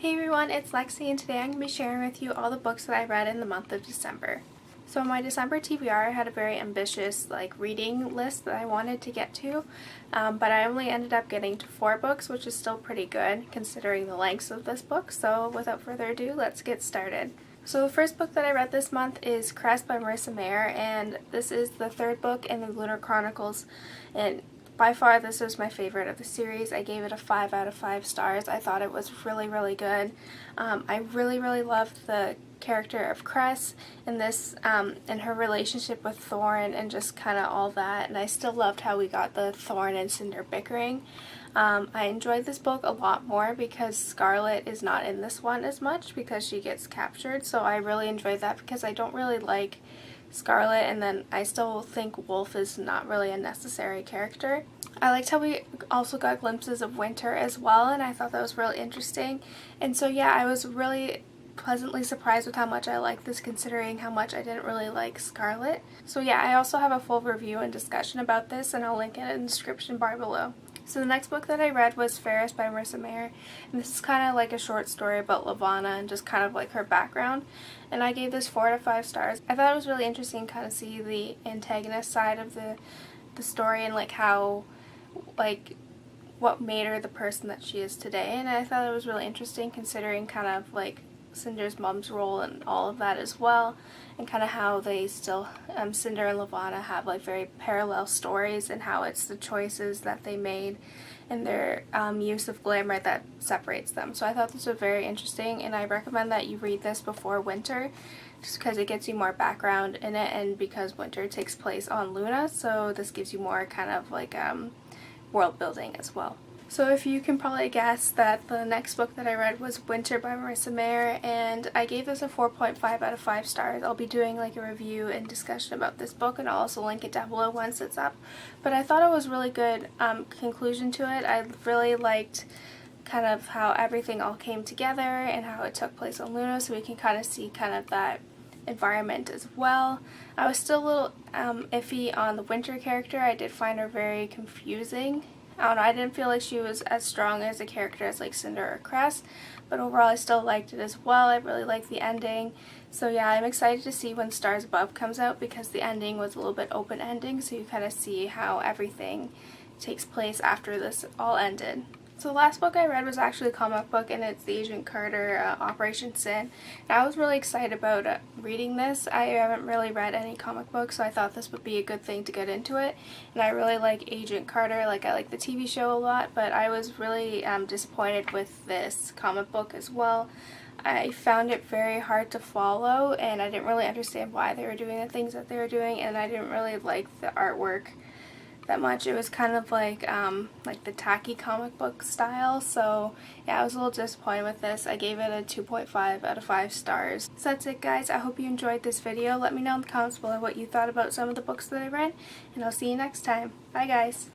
Hey everyone, it's Lexi and today I'm going to be sharing with you all the books that I read in the month of December. So my December TBR, I had a very ambitious reading list that I wanted to get to, but I only ended up getting to 4 books, which is still pretty good considering the lengths of this book. So without further ado, let's get started. So the first book that I read this month is Cress by Marissa Mayer, and this is the 3rd book in the Lunar Chronicles, and by far this is my favorite of the series. I gave it a 5 out of 5 stars. I thought it was really good. I really loved the character of Cress in this, and her relationship with Thorn and just kind of all that, and I still loved how we got the Thorn and Cinder bickering. I enjoyed this book a lot more because Scarlet is not in this one as much because she gets captured, so I really enjoyed that because I don't really like Scarlet, and then I still think Wolf is not really a necessary character. I liked how we also got glimpses of Winter as well, and I thought that was really interesting. And so yeah, I was really pleasantly surprised with how much I liked this considering how much I didn't really like Scarlet. So yeah, I also have a full review and discussion about this, and I'll link it in the description bar below. So the next book that I read was Fairest by Marissa Mayer, and this is kind of like a short story about Lavanna and just kind of like her background, and I gave this 4 out of 5 stars. I thought it was really interesting to kind of see the antagonist side of the story and how what made her the person that she is today, and I thought it was really interesting considering kind of Cinder's mom's role and all of that as well, and kind of how they still, Cinder and Lavanna have very parallel stories, and how it's the choices that they made and their use of glamour that separates them. So I thought this was very interesting, and I recommend that you read this before Winter just because it gets you more background in it, and because Winter takes place on Luna, so this gives you more kind of world building as well. So if you can probably guess that the next book that I read was Winter by Marissa Mayer, and I gave this a 4.5 out of 5 stars. I'll be doing a review and discussion about this book, and I'll also link it down below once it's up. But I thought it was really good conclusion to it. I really liked kind of how everything all came together and how it took place on Luna, so we can kind of see kind of that environment as well. I was still a little iffy on the Winter character. I did find her very confusing. I don't know, I didn't feel like she was as strong as a character as Cinder or Cress, but overall I still liked it as well. I really liked the ending. So yeah, I'm excited to see when Stars Above comes out because the ending was a little bit open ending, so you kind of see how everything takes place after this all ended. So the last book I read was actually a comic book, and it's the Agent Carter Operation Sin. And I was really excited about reading this. I haven't really read any comic books, so I thought this would be a good thing to get into it. And I really like Agent Carter, I like the TV show a lot, but I was really disappointed with this comic book as well. I found it very hard to follow, and I didn't really understand why they were doing the things that they were doing, and I didn't really like the artwork that much. It was kind of like the tacky comic book style, so yeah, I was a little disappointed with this. I gave it a 2.5 out of 5 stars. So that's it, guys. I hope you enjoyed this video. Let me know in the comments below what you thought about some of the books that I read, and I'll see you next time. Bye, guys.